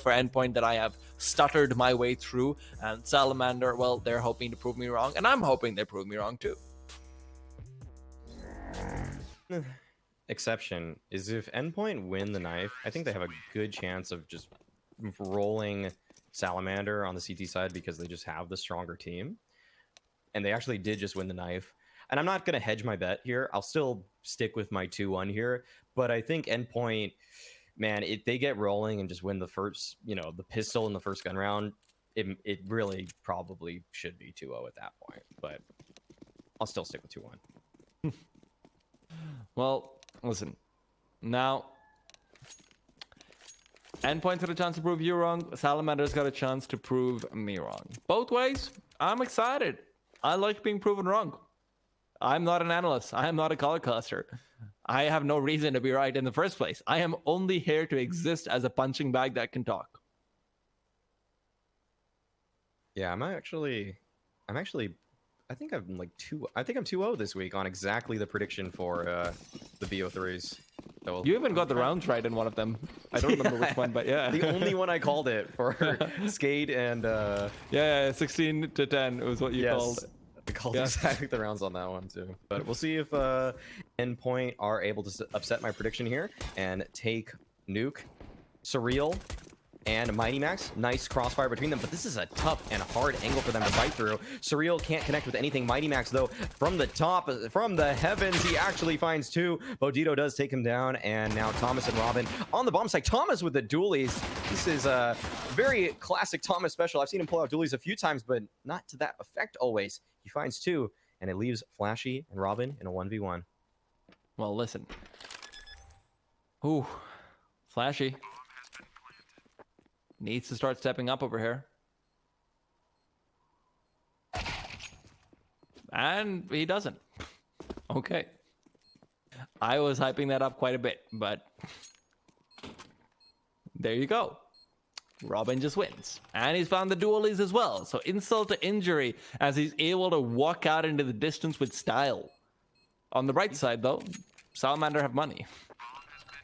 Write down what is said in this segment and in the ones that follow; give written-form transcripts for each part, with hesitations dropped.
for Endpoint that I have stuttered my way through. And Salamander, well, they're hoping to prove me wrong, and I'm hoping they prove me wrong too. Exception is if Endpoint win the knife, I think they have a good chance of just rolling Salamander on the CT side because they just have the stronger team. And they actually did just win the knife. And I'm not going to hedge my bet here. I'll still stick with my 2-1 here. But I think Endpoint, man, if they get rolling and just win the first, the pistol in the first gun round, it really probably should be 2-0 at that point. But I'll still stick with 2-1. Well, listen. Now, Endpoint's got a chance to prove you wrong. Salamander's got a chance to prove me wrong. Both ways, I'm excited. I like being proven wrong. I'm not an analyst. I am not a color caster. I have no reason to be right in the first place. I am only here to exist as a punching bag that can talk. Yeah, I think I'm like I think I'm 2-0 this week on exactly the prediction for the BO3s. So You even got the rounds right in one of them. I don't remember which one, but yeah. The only one I called it for Skate and yeah, 16 to 10 was what you called. I called exactly the rounds on that one too. But we'll see if Endpoint are able to upset my prediction here and take Nuke, Surreal, and Mighty Max. Nice crossfire between them, but this is a tough and hard angle for them to fight through. Surreal can't connect with anything. Mighty Max, though, from the top, from the heavens, he actually finds two. Bodito does take him down, and now Thomas and Robin on the bomb site. Thomas with the dualies. This is a very classic Thomas special. I've seen him pull out dualies a few times, but not to that effect always. He finds two, and it leaves Flashy and Robin in a 1v1. Well, listen. Ooh, Flashy needs to start stepping up over here. And he doesn't. Okay. I was hyping that up quite a bit, but there you go. Robin just wins. And he's found the dualies as well. So insult to injury as he's able to walk out into the distance with style. On the right side, though, Salamander have money.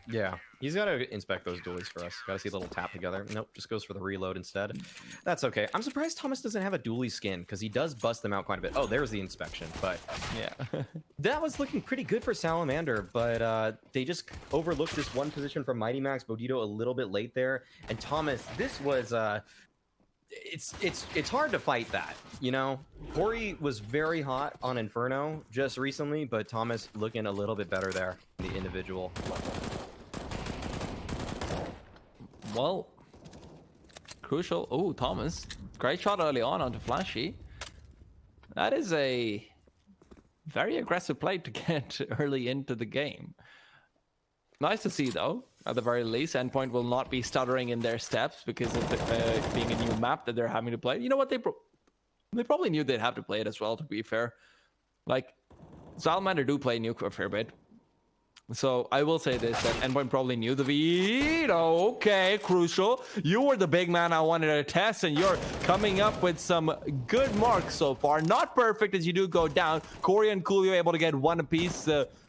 Yeah, he's got to inspect those dualies for us. Got to see a little tap together. Nope, just goes for the reload instead. That's okay. I'm surprised Thomas doesn't have a dualie skin because he does bust them out quite a bit. Oh, there's the inspection. But yeah, that was looking pretty good for Salamander. But they just overlooked this one position from Mighty Max. Bodito a little bit late there. And Thomas, this was... It's hard to fight that, you know. Corey was very hot on Inferno just recently, but Thomas looking a little bit better there, the individual. Well, crucial. Oh, Thomas, great shot early on onto Flashy. That is a very aggressive play to get early into the game. Nice to see, though. At the very least, Endpoint will not be stuttering in their steps because of being a new map that they're having to play. You know what? They probably knew they'd have to play it as well, to be fair. Like, Salamander do play Nuke a fair bit. So I will say this, that Endpoint probably knew the veto. Okay, crucial. You were the big man I wanted to test, and you're coming up with some good marks so far. Not perfect as you do go down. Corey and Coolio able to get one apiece.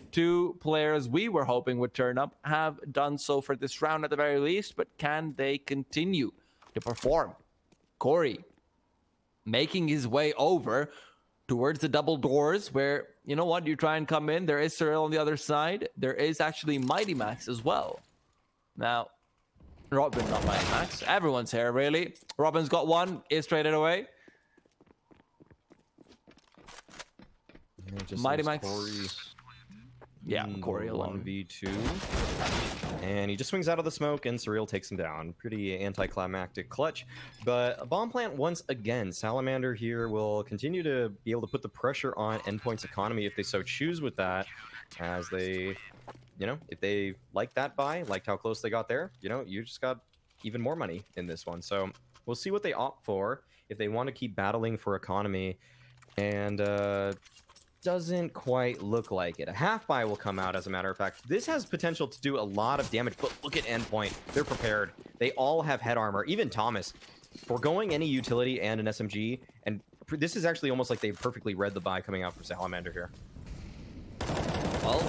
Two players we were hoping would turn up have done so for this round at the very least, but can they continue to perform? Corey making his way over towards the double doors where, you know what, you try and come in. There is Cyril on the other side. There is actually Mighty Max as well. Now, Robin, not Mighty Max. Everyone's here, really. Robin's got one. Is traded away. Mighty Max. Corey. Yeah, Corey alone. 1v2. And he just swings out of the smoke, and Surreal takes him down. Pretty anticlimactic clutch. But a bomb plant once again. Salamander here will continue to be able to put the pressure on Endpoint's economy if they so choose with that. As they, if they like that buy, liked how close they got there, you just got even more money in this one. So we'll see what they opt for if they want to keep battling for economy. And, doesn't quite look like it. A half buy will come out, as a matter of fact. This has potential to do a lot of damage, but look at Endpoint. They're prepared. They all have head armor. Even Thomas. Foregoing any utility and an SMG, and this is actually almost like they perfectly read the buy coming out for Salamander here. Well,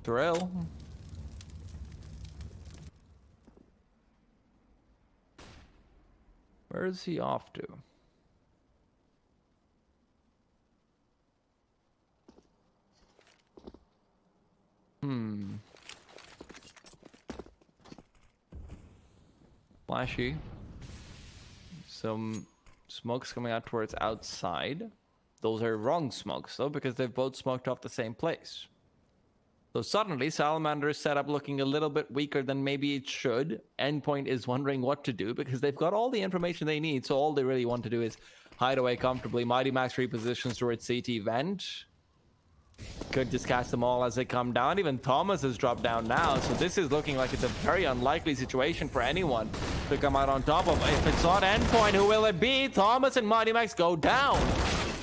Thrill. Where is he off to? Flashy. Some smokes coming out towards outside. Those are wrong smokes, though, because they've both smoked off the same place. So suddenly, Salamander's setup looking a little bit weaker than maybe it should. Endpoint is wondering what to do because they've got all the information they need, so all they really want to do is hide away comfortably. Mighty Max repositions towards CT vent. Could just catch them all as they come down. Even Thomas has dropped down now, so this is looking like it's a very unlikely situation for anyone to come out on top of. If it's not Endpoint, who will it be? Thomas and Mighty Max go down.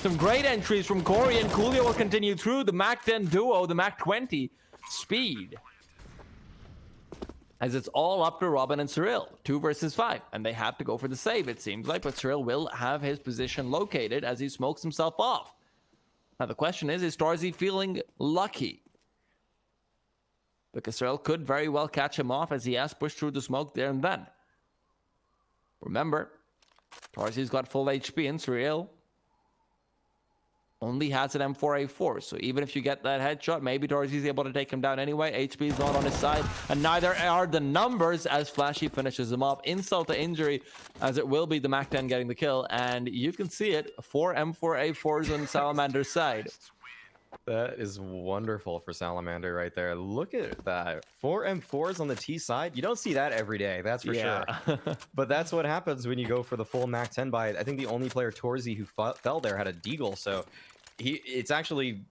Some great entries from Corey, and Coolio will continue through the Mac 10 duo, the Mac 20 speed. As it's all up to Robin and Cyril, 2 versus 5, and they have to go for the save, it seems like, but Cyril will have his position located as he smokes himself off. Now the question is Starzy feeling lucky? Because Cyril could very well catch him off as he has pushed through the smoke there and then. Remember, Starzy's got full HP and Cyril only has an M4A4, so even if you get that headshot, maybe Tarzy's able to take him down anyway. HP is not on his side, and neither are the numbers as Flashy finishes him off. Insult to injury, as it will be the Mac 10 getting the kill, and you can see it, 4 M4A4s on Salamander's side. That is wonderful for Salamander right there. Look at that. 4 M4s on the T side. You don't see that every day, that's for sure. But that's what happens when you go for the full Mac 10 buy. I think the only player, Torzy, who fell there had a deagle, so it's actually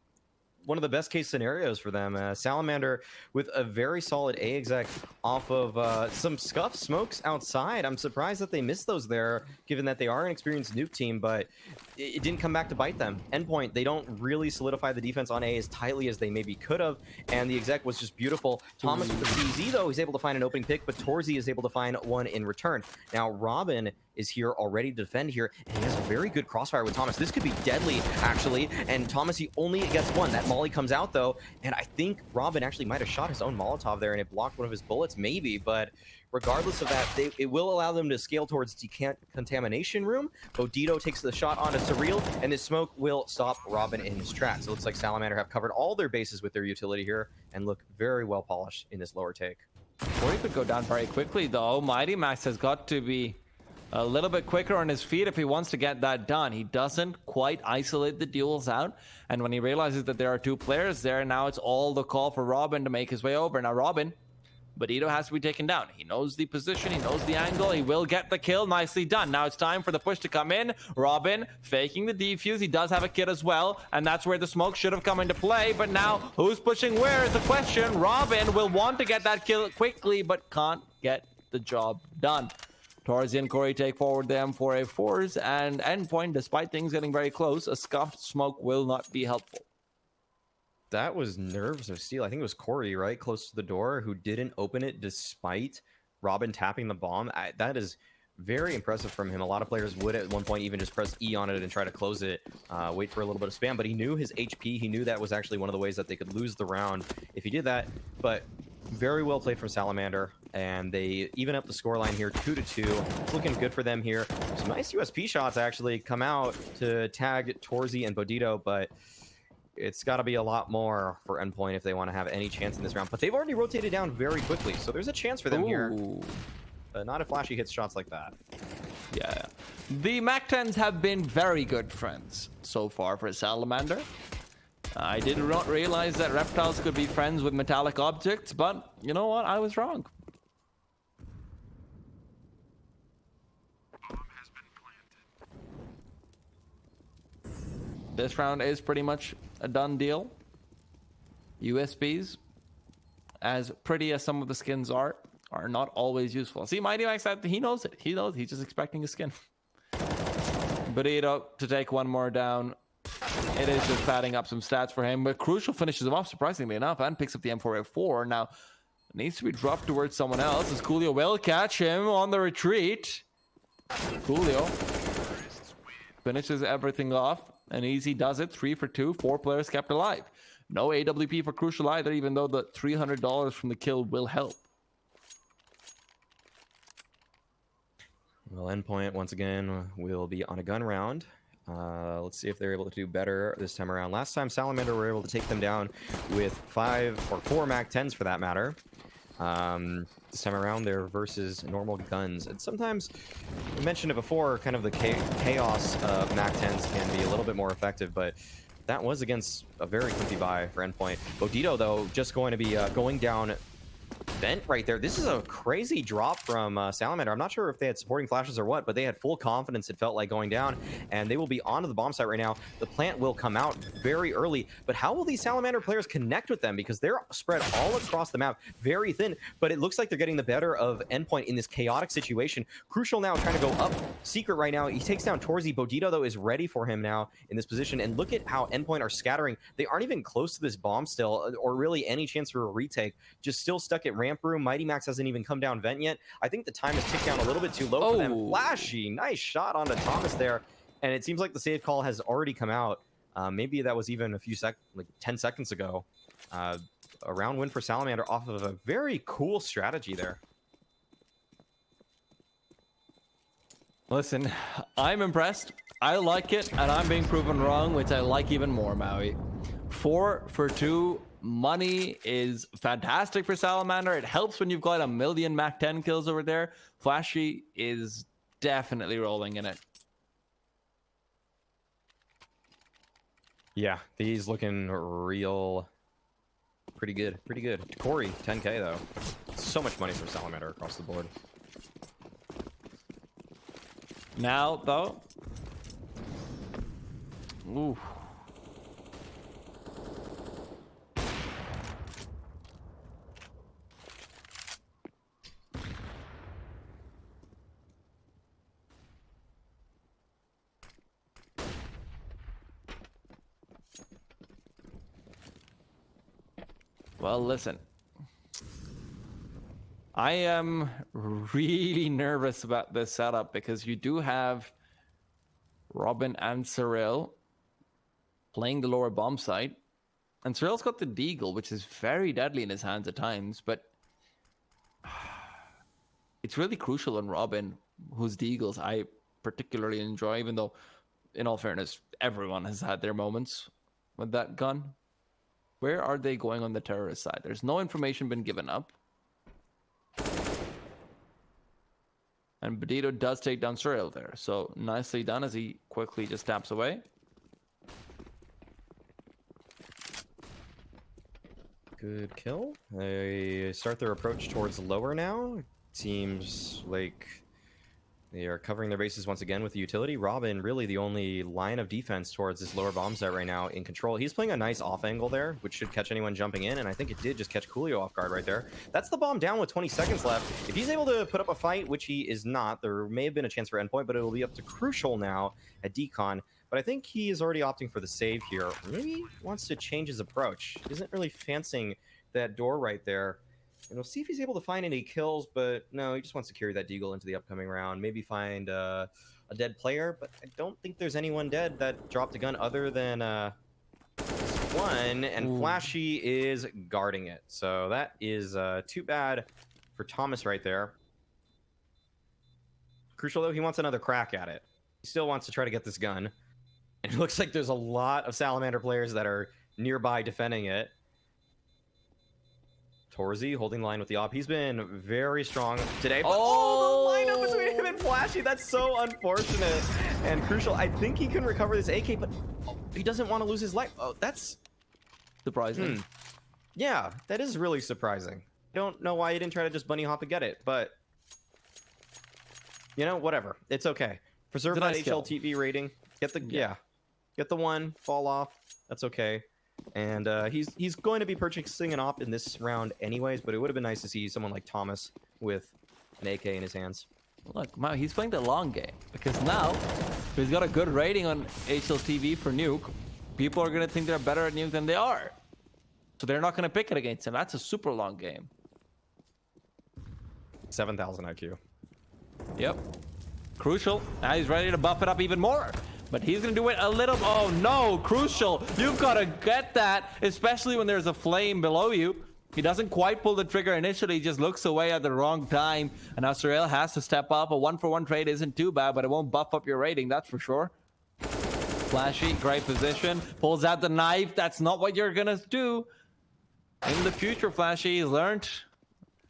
one of the best case scenarios for them. Salamander with a very solid A exec off of some scuff smokes outside. I'm surprised that they missed those there, given that they are an experienced nuke team, but it didn't come back to bite them. Endpoint, they don't really solidify the defense on A as tightly as they maybe could have, and the exec was just beautiful. Thomas with the CZ, though, he's able to find an opening pick, but Torzy is able to find one in return. Now, Robin is here already to defend here, and he has a very good crossfire with Thomas. This could be deadly, actually, and Thomas, he only gets one. That molly comes out, though, and I think Robin actually might have shot his own Molotov there, and it blocked one of his bullets, maybe, but regardless of that, it will allow them to scale towards decontamination room. Bodito takes the shot onto Surreal, and this smoke will stop Robin in his tracks. It looks like Salamander have covered all their bases with their utility here, and look very well polished in this lower take. Corey could go down very quickly, though. Mighty Max has got to be a little bit quicker on his feet if he wants to get that done. He doesn't quite isolate the duels out, and when he realizes that there are 2 players there, now it's all the call for Robin to make his way over. Now Robin, Bodito has to be taken down. He knows the position, he knows the angle, he will get the kill. Nicely done. Now it's time for the push to come in. Robin faking the defuse. He does have a kit as well, and that's where the smoke should have come into play, but now who's pushing where is the question. Robin will want to get that kill quickly, but can't get the job done. Torzy and Corey take forward the M4A4s, and Endpoint, despite things getting very close, a scuffed smoke will not be helpful. That was nerves of steel. I think it was Corey, right, close to the door, who didn't open it despite Robin tapping the bomb. That is very impressive from him. A lot of players would at one point even just press E on it and try to close it, wait for a little bit of spam, but he knew his HP. He knew that was actually one of the ways that they could lose the round if he did that, but very well played from Salamander, and they even up the scoreline here 2-2. It's looking good for them here. Some nice USP shots actually come out to tag Torzy and Bodito, but it's got to be a lot more for Endpoint if they want to have any chance in this round. But they've already rotated down very quickly, so there's a chance for them here. Not if Flashy hits shots like that. Yeah. The Mac 10s have been very good friends so far for Salamander. I did not realize that reptiles could be friends with metallic objects, but you know what? I was wrong. This round is pretty much a done deal. USBs, as pretty as some of the skins are not always useful. See, Mighty Max, he knows it. He knows. He's just expecting a skin. Bodito to take one more down. It is just padding up some stats for him, but Crucial finishes him off surprisingly enough and picks up the M4A4. Now, it needs to be dropped towards someone else as Coolio will catch him on the retreat. Coolio finishes everything off, and Easy does it. 3 for 2, 4 players kept alive. No AWP for Crucial either, even though the $300 from the kill will help. Well, Endpoint, once again, will be on a gun round. Let's see if they're able to do better this time around. Last time, Salamander were able to take them down with 5 or 4 MAC-10s for that matter. This time around, they're versus normal guns. And sometimes, we mentioned it before, kind of the chaos of MAC-10s can be a little bit more effective, but that was against a very comfy buy for Endpoint. Bodito, though, just going to be going down vent right there. This is a crazy drop from Salamander. I'm not sure if they had supporting flashes or what, but they had full confidence, it felt like, going down, and they will be onto the bomb site right now. The plant will come out very early, but how will these Salamander players connect with them? Because they're spread all across the map, very thin, but it looks like they're getting the better of Endpoint in this chaotic situation. Crucial now trying to go up secret right now. He takes down Torzy. Bodito, though, is ready for him now in this position, and look at how Endpoint are scattering. They aren't even close to this bomb still, or really any chance for a retake. Just still stuck at ramp room. Mighty Max hasn't even come down vent yet. I think the time has ticked down a little bit too low for them. Flashy, nice shot onto Thomas there, and it seems like the save call has already come out. Maybe that was even a few like 10 seconds ago. A round win for Salamander off of a very cool strategy there. Listen, I'm impressed. I like it, and I'm being proven wrong, which I like even more, Maui. 4 for 2. Money is fantastic for Salamander. It helps when you've got a million MAC-10 kills over there. Flashy is definitely rolling in it. Yeah, he's looking real pretty good. Pretty good. Corey, 10K though. So much money for Salamander across the board. Now, though. Ooh. Well, listen. I am really nervous about this setup because you do have Robin and Cyril playing the lower bomb site. And Cyril's got the Deagle, which is very deadly in his hands at times, but it's really crucial on Robin, whose Deagles I particularly enjoy, even though, in all fairness, everyone has had their moments with that gun. Where are they going on the terrorist side? There's no information been given up. And Bodito does take down Cyril there. So nicely done as he quickly just taps away. Good kill. They start their approach towards lower now. Seems like they are covering their bases once again with the utility. Robin, really the only line of defense towards this lower bomb set right now in control. He's playing a nice off angle there, which should catch anyone jumping in, and I think it did just catch Coolio off guard right there. That's the bomb down with 20 seconds left. If he's able to put up a fight, which he is not, there may have been a chance for Endpoint, but it will be up to Crucial now at Decon. But I think he is already opting for the save here. Maybe he wants to change his approach. He isn't really fancying that door right there. And we'll see if he's able to find any kills, but no, he just wants to carry that Deagle into the upcoming round. Maybe find a dead player, but I don't think there's anyone dead that dropped a gun other than this one, and Ooh. Flashy is guarding it. So that is too bad for Thomas right there. Crucial, though, he wants another crack at it. He still wants to try to get this gun. And it looks like there's a lot of Salamander players that are nearby defending it. Torzy holding line with the op. He's been very strong today. But the lineup between him and Flashy, that's so unfortunate. And Crucial, I think he can recover this AK, but he doesn't want to lose his life. Oh, that's Surprising. Yeah, that is really surprising. I don't know why he didn't try to just bunny hop and get it, but you know, whatever. It's okay. Preserve that nice kill. HLTV rating. Get the get the one, fall off. That's okay. And he's going to be purchasing an op in this round anyways, but it would have been nice to see someone like Thomas with an AK in his hands. Look, Mao, he's playing the long game because now he's got a good rating on HLTV for Nuke. People are going to think they're better at Nuke than they are. So they're not going to pick it against him. That's a super long game. 7,000 IQ. Yep. Crucial. Now he's ready to buff it up even more. But he's going to do it a little... Oh, no. Crucial. You've got to get that, especially when there's a flame below you. He doesn't quite pull the trigger initially, he just looks away at the wrong time. And now Surreal has to step up. A 1-for-1 trade isn't too bad, but it won't buff up your rating, that's for sure. Flashy, great position. Pulls out the knife. That's not what you're gonna do. In the future, Flashy, he's learned.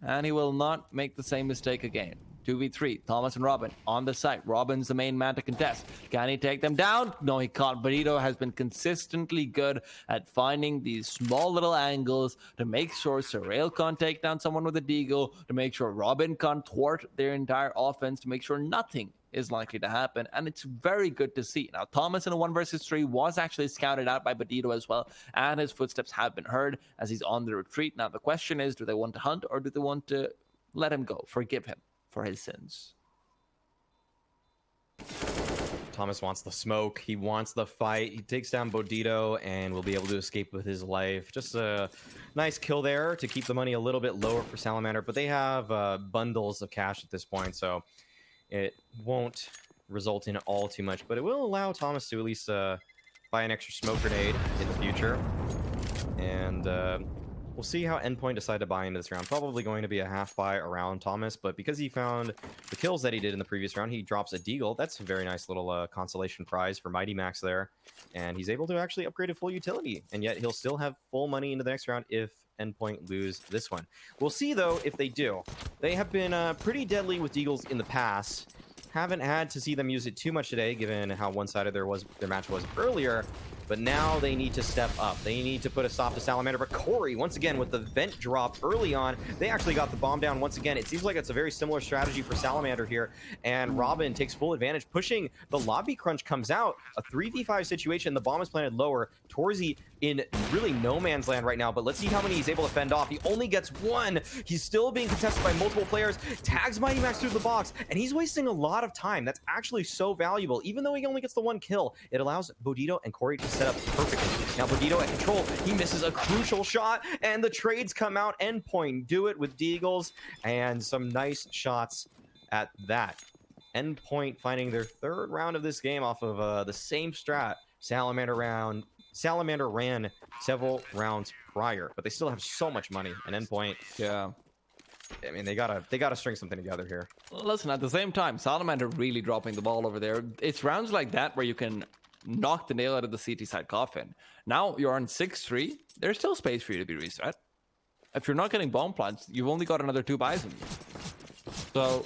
And he will not make the same mistake again. 2v3, Thomas and Robin on the site. Robin's the main man to contest. Can he take them down? No, he can't. Bonito has been consistently good at finding these small little angles to make sure Surreal can't take down someone with a deagle, to make sure Robin can't thwart their entire offense, to make sure nothing is likely to happen, and it's very good to see. Now, Thomas in a 1 versus 3 was actually scouted out by Bonito as well, and his footsteps have been heard as he's on the retreat. Now, the question is, do they want to hunt or do they want to let him go, forgive him for his sins? Thomas wants the smoke. He wants the fight. He takes down Bodito and will be able to escape with his life. Just a nice kill there to keep the money a little bit lower for Salamander, but they have bundles of cash at this point, so it won't result in all too much, but it will allow Thomas to at least buy an extra smoke grenade in the future. And we'll see how Endpoint decide to buy into this round. Probably going to be a half buy around Thomas, but because he found the kills that he did in the previous round, he drops a deagle. That's a very nice little consolation prize for Mighty Max there. And he's able to actually upgrade a full utility, and yet he'll still have full money into the next round if Endpoint lose this one. We'll see, though, if they do. They have been pretty deadly with deagles in the past. Haven't had to see them use it too much today, given how one-sided their match was earlier. But now they need to step up. They need to put a stop to Salamander. But Corey, once again, with the vent drop early on, they actually got the bomb down once again. It seems like it's a very similar strategy for Salamander here. And Robin takes full advantage, pushing. The lobby crunch comes out. A 3v5 situation. The bomb is planted lower. Torzy in really no man's land right now, but let's see how many he's able to fend off. He only gets one. He's still being contested by multiple players. Tags Mighty Max through the box, and he's wasting a lot of time. That's actually so valuable. Even though he only gets the one kill, it allows Bodito and Corey to set up perfectly. Now Bodito at control, he misses a crucial shot, and the trades come out. Endpoint do it with deagles, and some nice shots at that. Endpoint finding their third round of this game off of the same strat. Salamander ran several rounds prior, but they still have so much money. And Endpoint, Yeah. I mean, they gotta string something together here. Listen, at the same time, Salamander really dropping the ball over there. It's rounds like that where you can knock the nail out of the CT side coffin. Now you're on 6-3. There's still space for you to be reset. If you're not getting bomb plants, you've only got another 2 buys in you. So,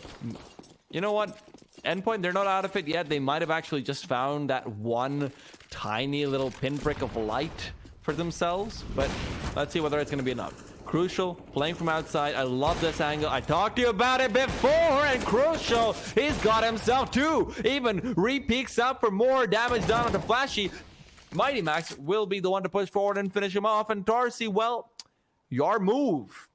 you know what? Endpoint, they're not out of it yet. They might have actually just found that one tiny little pinprick of light for themselves, but let's see whether it's going to be enough. Crucial, playing from outside. I love this angle. I talked to you about it before, and Crucial, he's got himself 2. Even re-peeks up for more damage done onto Flashy. Mighty Max will be the one to push forward and finish him off, and Tarsi, well, your move.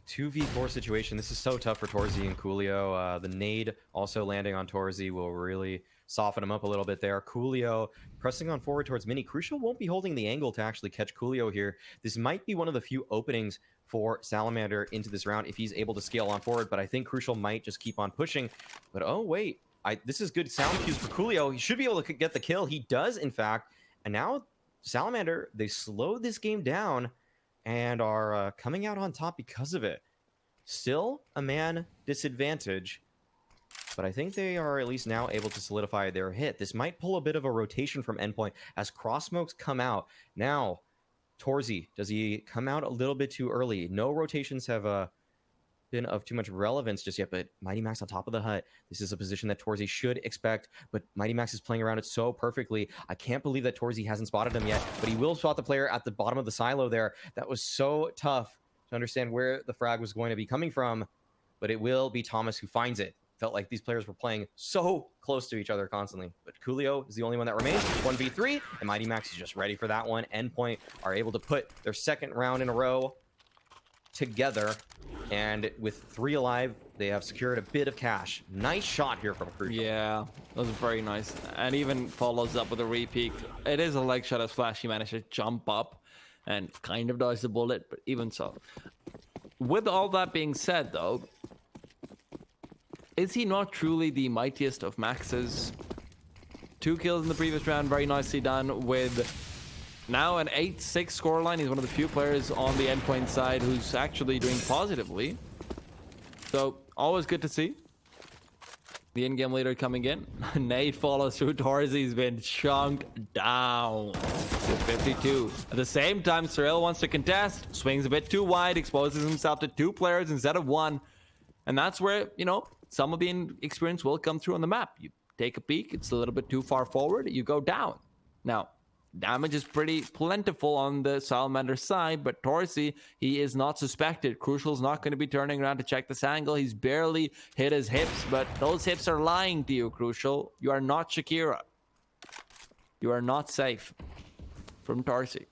2v4 situation. This is so tough for Torzy and Coolio. The nade also landing on Torzy will really soften him up a little bit there. Coolio pressing on forward towards Mini. Crucial won't be holding the angle to actually catch Coolio here. This might be one of the few openings for Salamander into this round if he's able to scale on forward, but I think Crucial might just keep on pushing. But oh wait, this is good sound cues for Coolio. He should be able to get the kill. He does, in fact. And now Salamander, they slowed this game down and are coming out on top because of it. Still a man disadvantage, but I think they are at least now able to solidify their hit. This might pull a bit of a rotation from Endpoint as cross smokes come out. Now, Torzy, does he come out a little bit too early? No rotations have been of too much relevance just yet, but Mighty Max on top of the hut. This is a position that Torzy should expect, but Mighty Max is playing around it so perfectly. I can't believe that Torzy hasn't spotted him yet, but he will spot the player at the bottom of the silo there. That was so tough to understand where the frag was going to be coming from, but it will be Thomas who finds it. Felt like these players were playing so close to each other constantly, but Coolio is the only one that remains. 1v3, and Mighty Max is just ready for that one. Endpoint are able to put their second round in a row together, and with 3 alive, they have secured a bit of cash. Nice shot here from Crucial. Yeah, that was very nice, and even follows up with a re-peek. It is a leg shot as Flashy managed to jump up and kind of dodge the bullet, but even so. With all that being said, though, is he not truly the mightiest of Maxes? 2 kills in the previous round, very nicely done with Now an 8-6 scoreline. He's one of the few players on the Endpoint side who's actually doing positively. So always good to see. The in-game leader coming in. Nate follows through. Torzy's been chunked down to 52. At the same time, Surreal wants to contest. Swings a bit too wide. Exposes himself to 2 players instead of 1. And that's where, you know, some of the experience will come through on the map. You take a peek. It's a little bit too far forward. You go down. Now, damage is pretty plentiful on the Salamander side, but Torsy, he is not suspected. Crucial's not going to be turning around to check this angle. He's barely hit his hips, but those hips are lying to you, Crucial. You are not Shakira. You are not safe from Torsy.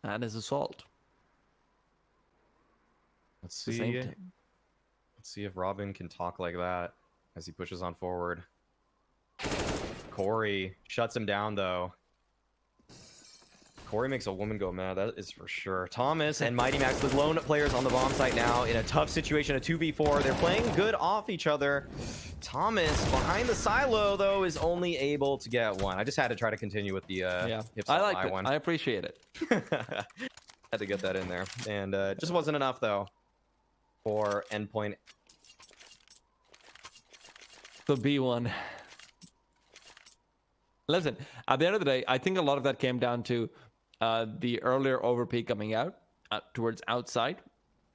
That is assault. Let's see. Let's see if Robin can talk like that as he pushes on forward. Corey shuts him down, though. Corey makes a woman go mad, that is for sure. Thomas and Mighty Max, the lone players on the bomb site now in a tough situation, a 2v4. They're playing good off each other. Thomas, behind the silo, though, is only able to get 1. I just had to try to continue with the hip I like high it. one. I appreciate it. Had to get that in there. And just wasn't enough, though, for Endpoint. The B1. Listen, at the end of the day, I think a lot of that came down to the earlier overpeak coming out towards outside.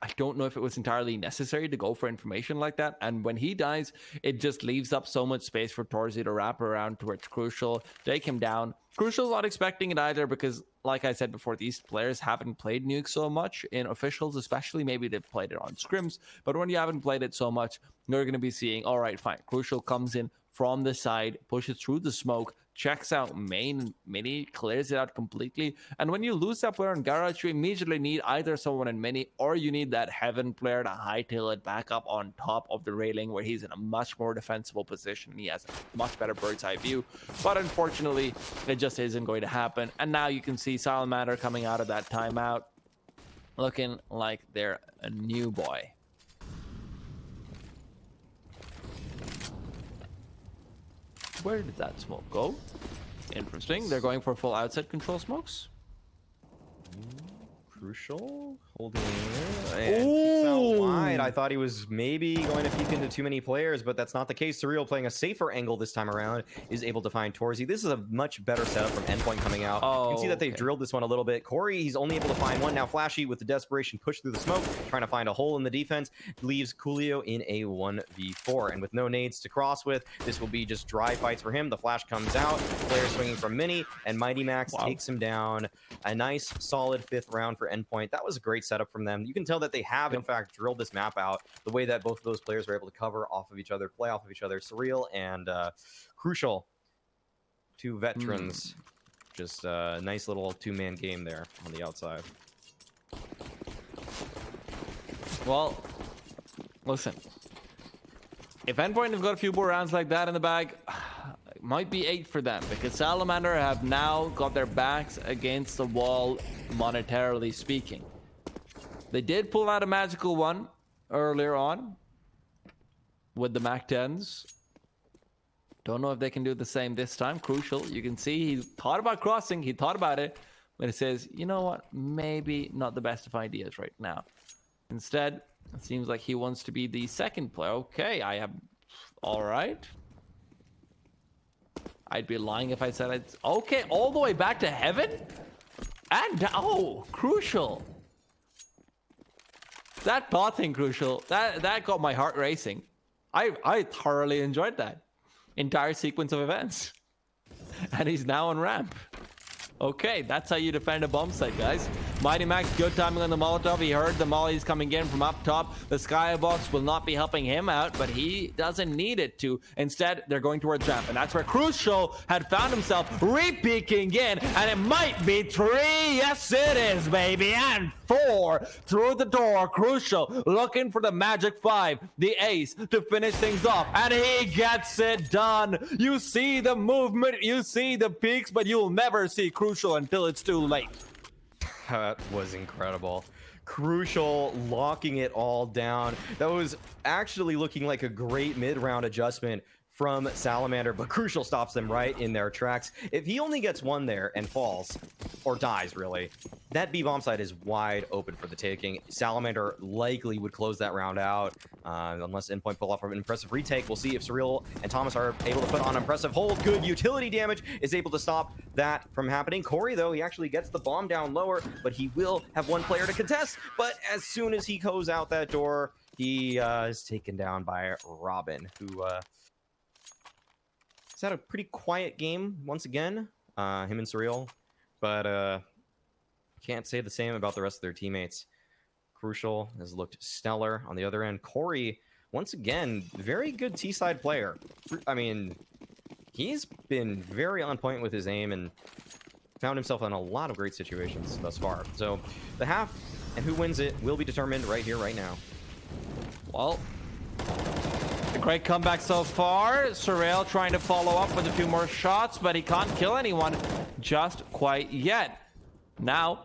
I don't know if it was entirely necessary to go for information like that. And when he dies, it just leaves up so much space for Torsy to wrap around towards Crucial, take him down. Crucial's not expecting it either because, like I said before, these players haven't played Nuke so much in officials, especially. Maybe they've played it on scrims. But when you haven't played it so much, you're going to be seeing, all right, fine. Crucial comes in from the side, pushes through the smoke, checks out main mini, clears it out completely. And when you lose that player in Garage, you immediately need either someone in mini or you need that Heaven player to hightail it back up on top of the railing where he's in a much more defensible position. He has a much better bird's eye view. But unfortunately, it just isn't going to happen. And now you can see Salamander coming out of that timeout looking like they're a new boy. Where did that smoke go? Interesting. They're going for full outside control smokes. Crucial holding and peeks out wide. I thought he was maybe going to peek into too many players, but that's not the case. Surreal, playing a safer angle this time around, is able to find Torsy. This is a much better setup from Endpoint coming out. You can see that they've drilled this one a little bit. Corey, he's only able to find 1. Now Flashy, with the desperation push through the smoke, trying to find a hole in the defense, leaves Coolio in a 1v4. And with no nades to cross with, this will be just dry fights for him. The flash comes out, player swinging from mini, and Mighty Max takes him down. A nice, solid 5th round for Endpoint. That was a great setup from them. You can tell that they have, in fact, drilled this map out the way that both of those players were able to cover off of each other, play off of each other. Surreal and Crucial, 2 veterans. Just a nice little 2-man game there on the outside. Well, listen. If Endpoint have got a few more rounds like that in the bag, it might be 8 for them because Salamander have now got their backs against the wall, monetarily speaking. They did pull out a magical one earlier on with the Mac 10s. Don't know if they can do the same this time. Crucial. You can see he thought about crossing. He thought about it. But he says, you know what? Maybe not the best of ideas right now. Instead, it seems like he wants to be the second player. Okay, I have... All right. I'd be lying if I said it's... Okay, all the way back to Heaven? And... Oh, Crucial. That bot thing, Crucial, that got my heart racing. I thoroughly enjoyed that entire sequence of events. And he's now on ramp. Okay, that's how you defend a bomb site, guys. Mighty Max, good timing on the Molotov. He heard the mollies coming in from up top. The Skybox will not be helping him out, but he doesn't need it to. Instead, they're going towards ramp, and that's where Crucial had found himself re-peeking in, and it might be 3. Yes, it is, baby, and 4 through the door. Crucial looking for the magic 5, the ace to finish things off, and he gets it done. You see the movement, you see the peaks, but you'll never see Crucial until it's too late. That was incredible. Crucial locking it all down. That was actually looking like a great mid-round adjustment from Salamander, but Crucial stops them right in their tracks. If he only gets one there and falls, or dies really, that B bomb site is wide open for the taking. Salamander likely would close that round out, unless Endpoint pull off an impressive retake. We'll see if Surreal and Thomas are able to put on impressive hold. Good utility damage is able to stop that from happening. Corey, though, he actually gets the bomb down lower, but he will have one player to contest. But as soon as he goes out that door, he is taken down by Robin, who has had a pretty quiet game once again, him and Surreal, but can't say the same about the rest of their teammates. Crucial has looked stellar on the other end. Corey, once again, very good T-side player. I mean, he's been very on point with his aim and found himself in a lot of great situations thus far. So the half and who wins it will be determined right here, right now. Well, a great comeback so far. Surreal trying to follow up with a few more shots, but he can't kill anyone just quite yet. Now,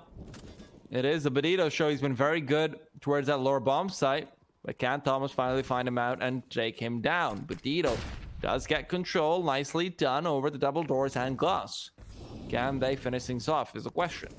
it is the Badito show. He's been very good towards that lower bomb site, but can Thomas finally find him out and take him down? Badito does get control. Nicely done over the double doors and glass. Can they finish things off is the question.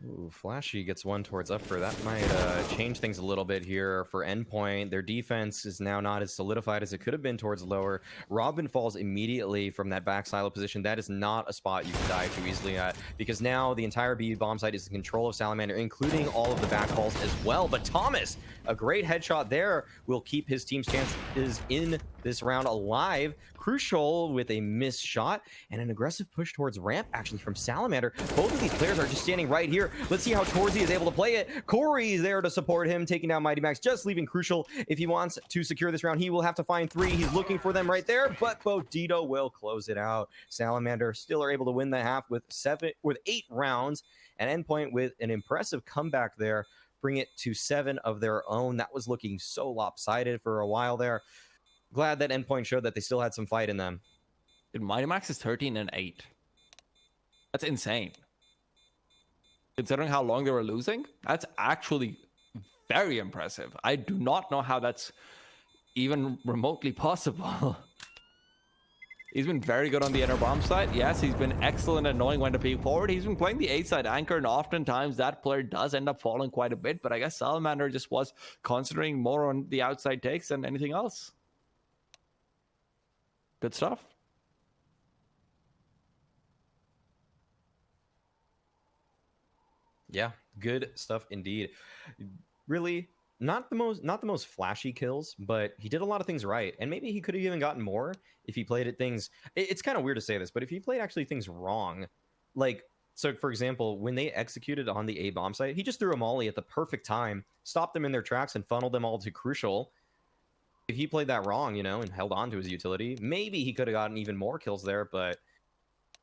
Ooh, Flashy gets one towards upper. That might change things a little bit here for Endpoint. Their defense is now not as solidified as it could have been towards lower. Robin falls immediately from that back silo position. That is not a spot you can die too easily at, because now the entire B bomb site is in control of Salamander, including all of the back calls as well. But Thomas, a great headshot there, will keep his team's chances in this round alive. Crucial with a missed shot and an aggressive push towards ramp actually from Salamander. Both of these players are just standing right here. Let's see how Torzy is able to play it. Corey is there to support him, taking down Mighty Max, just leaving Crucial. If he wants to secure this round, he will have to find 3. He's looking for them right there, but Bodito will close it out. Salamander still are able to win the half with 8 rounds, and Endpoint with an impressive comeback there, bring it to 7 of their own. That was looking so lopsided for a while there. Glad that Endpoint showed that they still had some fight in them. Dude, Mighty Max is 13-8. That's insane. Considering how long they were losing, that's actually very impressive. I do not know how that's even remotely possible. He's been very good on the inner bomb side. Yes, he's been excellent at knowing when to peek forward. He's been playing the A side anchor, and oftentimes that player does end up falling quite a bit. But I guess Salamander just was concentrating more on the outside takes than anything else. Good stuff. Yeah, good stuff indeed. Really, not the most flashy kills, but he did a lot of things right, and maybe he could have even gotten more if he played at things. It's kind of weird to say this, but if he played actually things wrong, like, so for example, when they executed on the A bomb site, he just threw a molly at the perfect time, stopped them in their tracks, and funneled them all to Crucial. If he played that wrong, you know, and held on to his utility, maybe he could have gotten even more kills there, but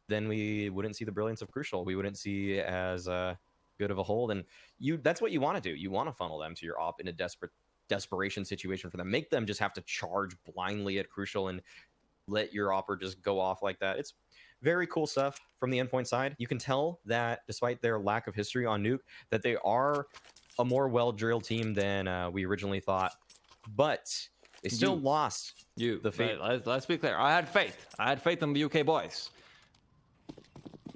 then we wouldn't see the brilliance of Crucial. We wouldn't see as good of a hold, and that's what you want to do. You want to funnel them to your op in a desperation situation for them. Make them just have to charge blindly at Crucial and let your opper just go off like that. It's very cool stuff from the Endpoint side. You can tell that despite their lack of history on Nuke, that they are a more well-drilled team than we originally thought, but they still lost the fate. Let's be clear. I had faith. I had faith in the UK boys.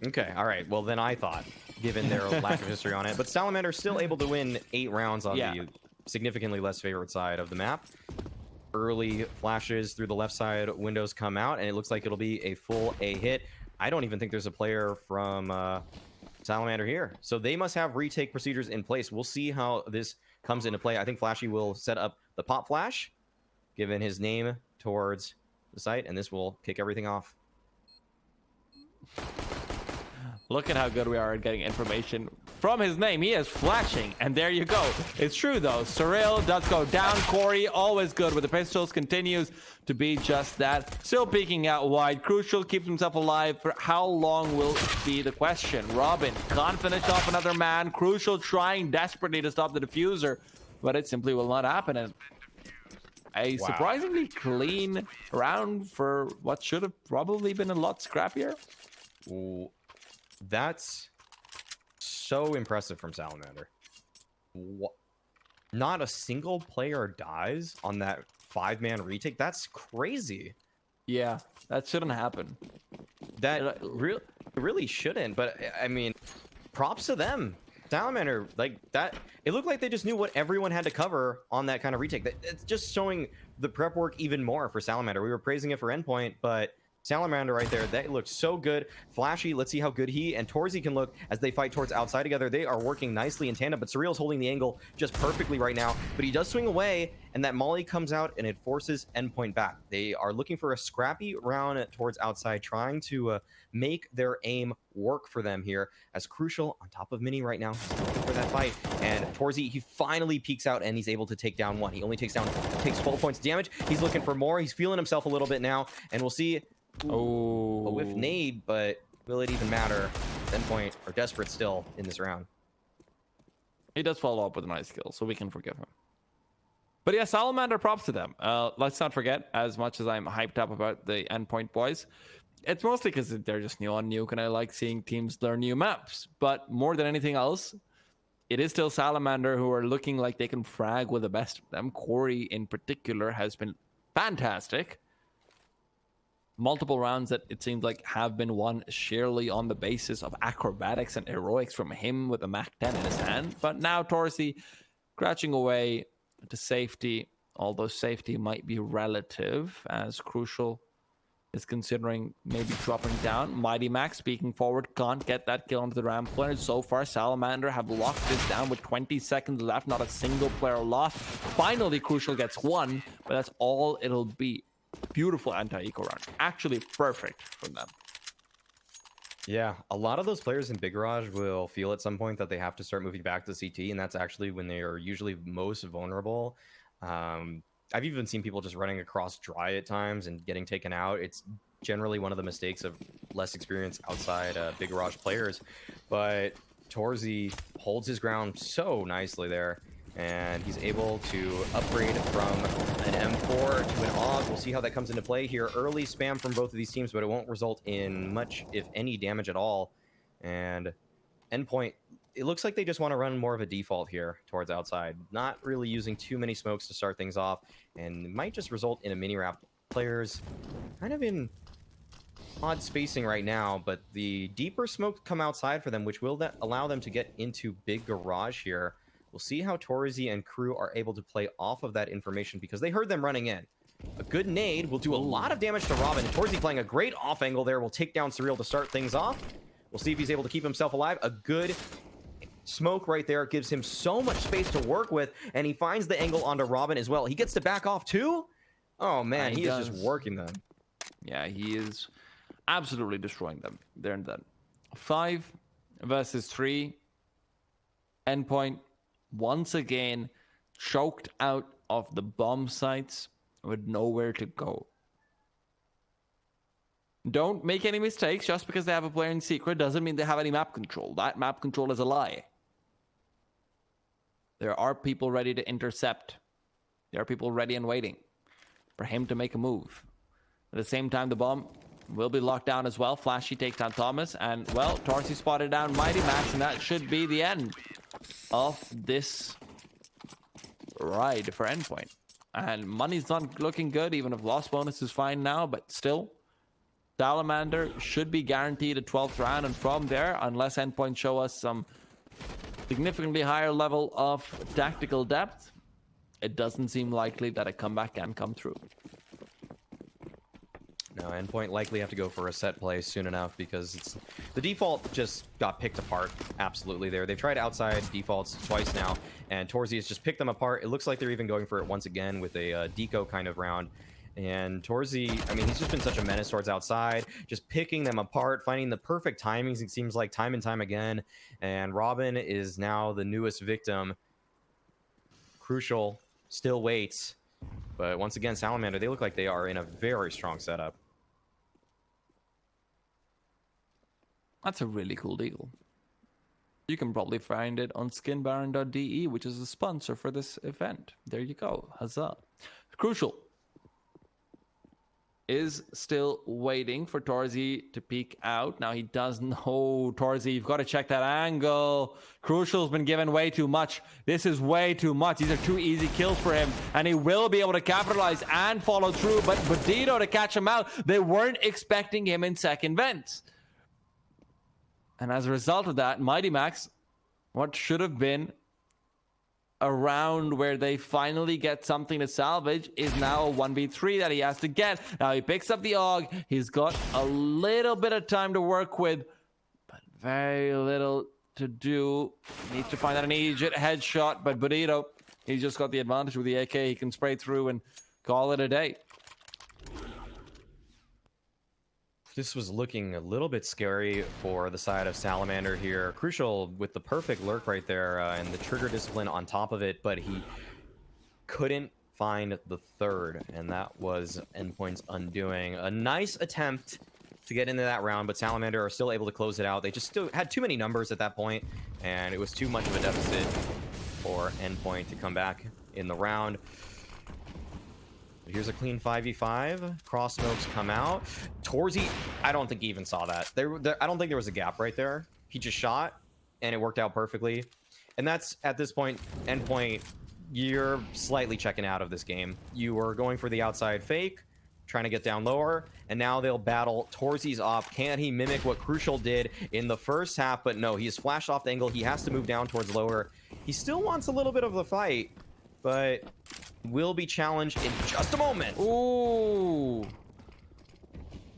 Okay, all right. Well, then I thought, given their lack of history on it. But Salamander still able to win 8 rounds on the significantly less favorite side of the map. Early flashes through the left side windows come out, and it looks like it'll be a full A hit. I don't even think there's a player from Salamander here. So they must have retake procedures in place. We'll see how this comes into play. I think Flashy will set up the pop flash, given his name towards the site, and this will kick everything off. Look at how good we are at getting information from his name. He is flashing, and there you go. It's true, though. Surreal does go down. Corey, always good with the pistols, continues to be just that. Still peeking out wide. Crucial keeps himself alive. For how long will be the question? Robin can't finish off another man. Crucial trying desperately to stop the diffuser, but it simply will not happen. And a surprisingly clean round for what should have probably been a lot scrappier. Ooh. That's so impressive from Salamander. Not a single player dies on that 5-man retake. That's crazy. Yeah, that shouldn't happen. That really shouldn't. But I mean, props to them. Salamander, like that. It looked like they just knew what everyone had to cover on that kind of retake. It's just showing the prep work even more for Salamander. We were praising it for Endpoint, but Salamander right there, that looks so good. Flashy, let's see how good he and Torzy can look as they fight towards outside together. They are working nicely in tandem, but Surreal's holding the angle just perfectly right now. But he does swing away, and that molly comes out, and it forces Endpoint back. They are looking for a scrappy round towards outside, trying to make their aim work for them here. As Crucial on top of Mini right now, looking for that fight. And Torzy, he finally peeks out, and he's able to take down one. He only takes 12 points of damage. He's looking for more. He's feeling himself a little bit now, and we'll see. Oh, A whiff nade, but will it even matter? Endpoint are desperate still in this round. he does follow up with a nice kill, so we can forgive him. But yeah, Salamander, props to them. Let's not forget, as much as I'm hyped up about the Endpoint boys, it's mostly because they're just new on Nuke, and I like seeing teams learn new maps. But more than anything else, it is still Salamander who are looking like they can frag with the best of them. Corey, in particular, has been fantastic. Multiple rounds that it seems like have been won sheerly on the basis of acrobatics and heroics from him with a Mac 10 in his hand. But now Torzy scratching away to safety, although safety might be relative, as Crucial is considering maybe dropping down. Mighty Max peeking forward, can't get that kill onto the ramp player. So far, Salamander have locked this down with 20 seconds left, not a single player lost. Finally, Crucial gets one, but that's all it'll be. Beautiful anti-eco round. Actually perfect from them. Yeah, a lot of those players in Big Garage will feel at some point that they have to start moving back to CT, and that's actually when they are usually most vulnerable. I've even seen people just running across dry at times and getting taken out. It's generally one of the mistakes of less experienced outside Big Garage players. But Torzy holds his ground so nicely there, and he's able to upgrade from an M4 to an AUG. We'll see how that comes into play here. Early spam from both of these teams, but it won't result in much, if any, damage at all. And Endpoint, it looks like they just want to run more of a default here towards outside, not really using too many smokes to start things off, and might just result in a mini wrap. Players kind of in odd spacing right now, but the deeper smoke come outside for them, which will allow them to get into Big Garage here. We'll see how Torzy and crew are able to play off of that information because they heard them running in. A good nade will do a lot of damage to Robin. Torzy playing a great off angle there will take down Surreal to start things off. We'll see if he's able to keep himself alive. A good smoke right there gives him so much space to work with, and he finds the angle onto Robin as well. He gets to back off too? Oh man, he is just working them. Yeah, he is absolutely destroying them. They're done. 5 versus 3. Endpoint once again choked out of the bomb sites with nowhere to go. Don't make any mistakes. Just because they have a player in secret doesn't mean they have any map control. That map control is a lie. There are people ready to intercept. There are people ready and waiting for him to make a move. At the same time, the bomb will be locked down as well. Flashy takes down Thomas, and well, Torzy spotted down Mighty Max, and that should be the end of this ride for Endpoint. And money's not looking good, even if loss bonus is fine now, but still, Salamander should be guaranteed a 12th round, and from there, unless Endpoint show us some significantly higher level of tactical depth, it doesn't seem likely that a comeback can come through. No, Endpoint likely have to go for a set play soon enough because the default just got picked apart absolutely there. They've tried outside defaults twice now, and Torzy has just picked them apart. It looks like they're even going for it once again with a deco kind of round. And Torzy, I mean, he's just been such a menace towards outside, just picking them apart, finding the perfect timings, it seems like, time and time again. And Robin is now the newest victim. Crucial still waits. But once again, Salamander, they look like they are in a very strong setup. That's a really cool deal. You can probably find it on skinbaron.de, which is a sponsor for this event. There you go. Huzzah. Crucial is still waiting for Torzi to peek out. Now he does know, Torzi, you've got to check that angle. Crucial's been given way too much. This is way too much. These are 2 easy kills for him, and he will be able to capitalize and follow through. But Bandito to catch him out, they weren't expecting him in second vent. And as a result of that, Mighty Max, what should have been a round where they finally get something to salvage, is now a 1v3 that he has to get. Now he picks up the AUG. He's got a little bit of time to work with, but very little to do. Needs to find that immediate headshot, but Bonito, he's just got the advantage with the AK. He can spray through and call it a day. This was looking a little bit scary for the side of Salamander here. Crucial with the perfect lurk right there and the trigger discipline on top of it, but he couldn't find the third, and that was Endpoint's undoing. A nice attempt to get into that round, but Salamander are still able to close it out. They just still had too many numbers at that point, and it was too much of a deficit for Endpoint to come back in the round. Here's a clean 5v5. Cross smokes come out. Torzi, I don't think he even saw that. I don't think there was a gap right there. He just shot, and it worked out perfectly. And that's, at this point, Endpoint, you're slightly checking out of this game. You were going for the outside fake, trying to get down lower, and now they'll battle Torzi's op. Can he mimic what Crucial did in the first half? But no, he's flashed off the angle. He has to move down towards lower. He still wants a little bit of the fight, but will be challenged in just a moment. Ooh.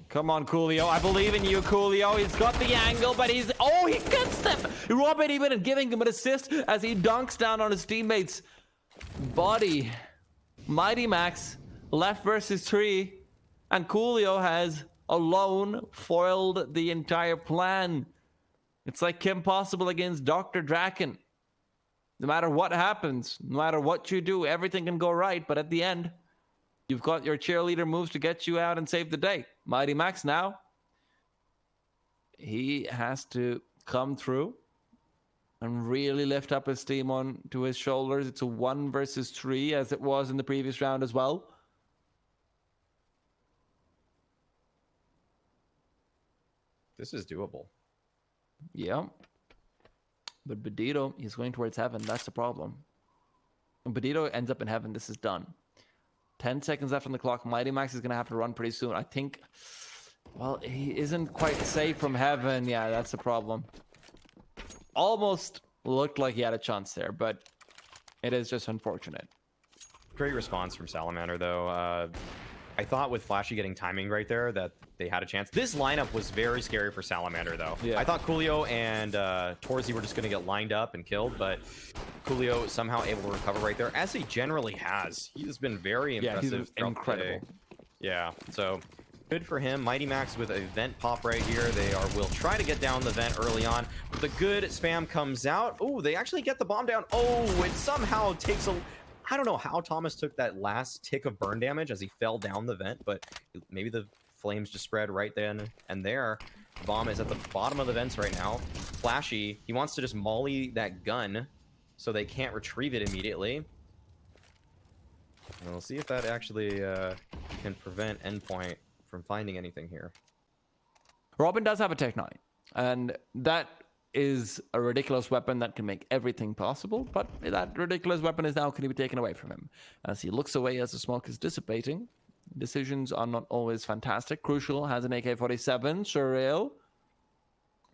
Come on, Coolio. I believe in you, Coolio. He's got the angle, but he's... Oh, he gets them! Robin even giving him an assist as he dunks down on his teammates' body. Mighty Max, left versus 3, and Coolio has alone foiled the entire plan. It's like Kim Possible against Dr. Draken. No matter what happens, no matter what you do, everything can go right. But at the end, you've got your cheerleader moves to get you out and save the day. Mighty Max now, he has to come through and really lift up his team onto his shoulders. It's a 1 versus 3 as it was in the previous round as well. This is doable. Yeah. But Bandito, he's going towards heaven. That's the problem. When Bandito ends up in heaven, this is done. 10 seconds left on the clock. Mighty Max is going to have to run pretty soon. I think, well, he isn't quite safe from heaven. Yeah, that's the problem. Almost looked like he had a chance there, but it is just unfortunate. Great response from Salamander, though. I thought with Flashy getting timing right there that they had a chance. This lineup was very scary for Salamander, though. Yeah. I thought Coolio and Torzi were just going to get lined up and killed, but Coolio somehow able to recover right there, as he generally has. He has been very impressive. Yeah, he's incredible. Yeah, so good for him. Mighty Max with a vent pop right here. They will try to get down the vent early on. But the good spam comes out. Oh, they actually get the bomb down. Oh, it somehow takes a... I don't know how Thomas took that last tick of burn damage as he fell down the vent, but maybe the flames just spread right then and there. The bomb is at the bottom of the vents right now. Flashy, he wants to just molly that gun so they can't retrieve it immediately. And we'll see if that actually can prevent Endpoint from finding anything here. Robin does have a Tech 9, and that is a ridiculous weapon that can make everything possible, but that ridiculous weapon is now going to be taken away from him. As he looks away as the smoke is dissipating, decisions are not always fantastic. Crucial has an AK-47. Surreal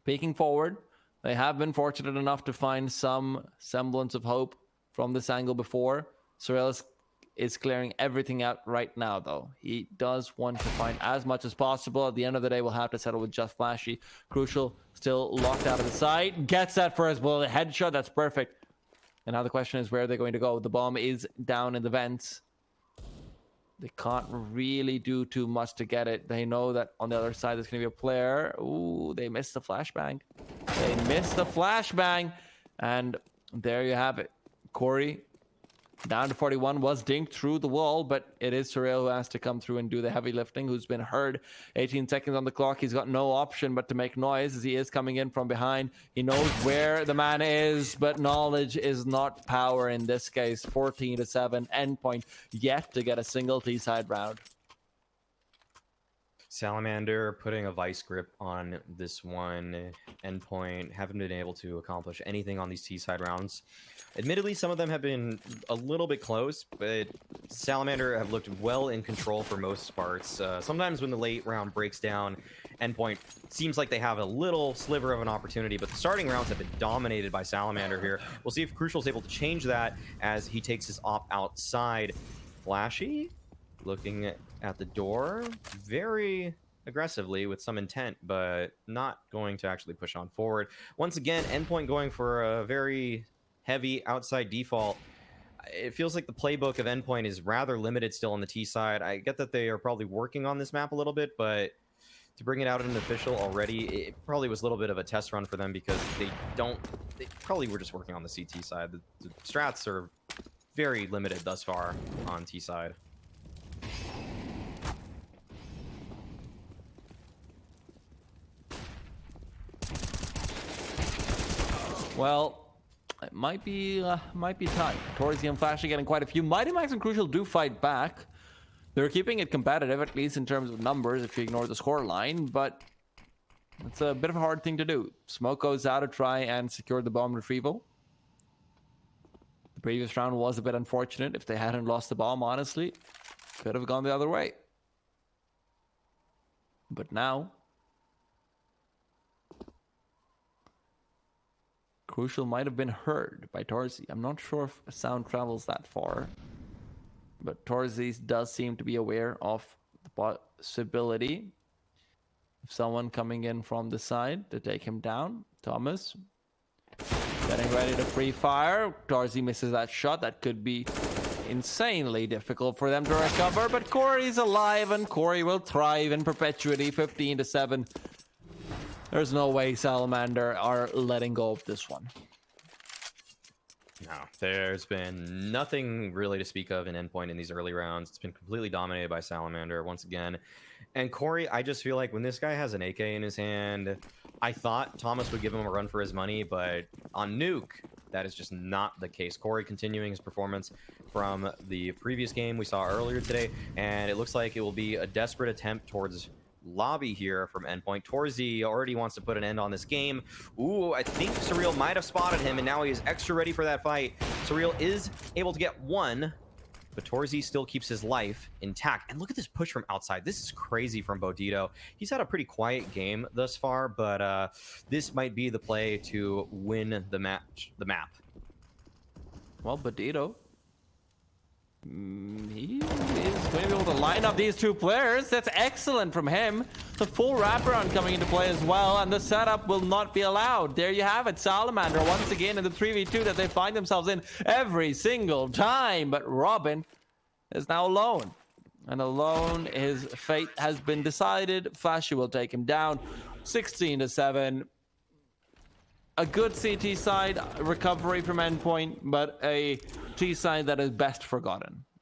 peeking forward. They have been fortunate enough to find some semblance of hope from this angle before. Surreal is clearing everything out right now, though. He does want to find as much as possible. At the end of the day, we'll have to settle with just Flashy. Crucial still locked out of the site. Gets that for his bullet headshot. That's perfect. And now the question is, where are they going to go? The bomb is down in the vents. They can't really do too much to get it. They know that on the other side there's going to be a player. Ooh, they missed the flashbang. They missed the flashbang. And there you have it. Corey, down to 41, was dinked through the wall, but it is Surreal who has to come through and do the heavy lifting, who's been hurt. 18 seconds on the clock. He's got no option but to make noise as he is coming in from behind. He knows where the man is, but knowledge is not power in this case. 14-7, Endpoint yet to get a single T-side round. Salamander putting a vice grip on this one. Endpoint haven't been able to accomplish anything on these T-side rounds. Admittedly, some of them have been a little bit close, but Salamander have looked well in control for most parts. Sometimes when the late round breaks down, Endpoint seems like they have a little sliver of an opportunity, but the starting rounds have been dominated by Salamander here. We'll see if Crucial's able to change that as he takes his op outside. Flashy looking at the door very aggressively with some intent, but not going to actually push on forward. Once again, Endpoint going for a very heavy outside default. It feels like the playbook of Endpoint is rather limited still on the T side. I get that they are probably working on this map a little bit, but to bring it out in an official already, it probably was a little bit of a test run for them because they probably were just working on the CT side. The strats are very limited thus far on T side. Well, it might be tight. Torzi and Flash are getting quite a few. Mighty Max and Crucial do fight back. They're keeping it competitive, at least in terms of numbers, if you ignore the score line, but it's a bit of a hard thing to do. Smoke goes out to try and secure the bomb retrieval. The previous round was a bit unfortunate. If they hadn't lost the bomb, honestly, could have gone the other way. But now, Crucial might have been heard by Torzi. I'm not sure if sound travels that far, but Torzi does seem to be aware of the possibility of someone coming in from the side to take him down. Thomas getting ready to pre-fire. Torzi misses that shot. That could be insanely difficult for them to recover, but Corey's alive and Corey will thrive in perpetuity. 15-7. There's no way Salamander are letting go of this one. No, there's been nothing really to speak of in Endpoint in these early rounds. It's been completely dominated by Salamander once again. And Corey, I just feel like when this guy has an AK in his hand, I thought Thomas would give him a run for his money, but on Nuke, that is just not the case. Corey continuing his performance from the previous game we saw earlier today, and it looks like it will be a desperate attempt towards lobby here from Endpoint. Torzi already wants to put an end on this game. Ooh, I think Surreal might have spotted him, and now he is extra ready for that fight. Surreal is able to get one, but Torzi still keeps his life intact. And look at this push from outside. This is crazy from Bodito. He's had a pretty quiet game thus far, but this might be the play to win the match, the map. Well, Bodito, he is going to be able to line up these two players. That's excellent from him. The full wraparound coming into play as well, and the setup will not be allowed. There you have it. Salamander once again in the 3v2 that they find themselves in every single time. But Robin is now alone. And alone, his fate has been decided. Flashy will take him down. 16-7. A good CT side recovery from Endpoint, but a T side that is best forgotten.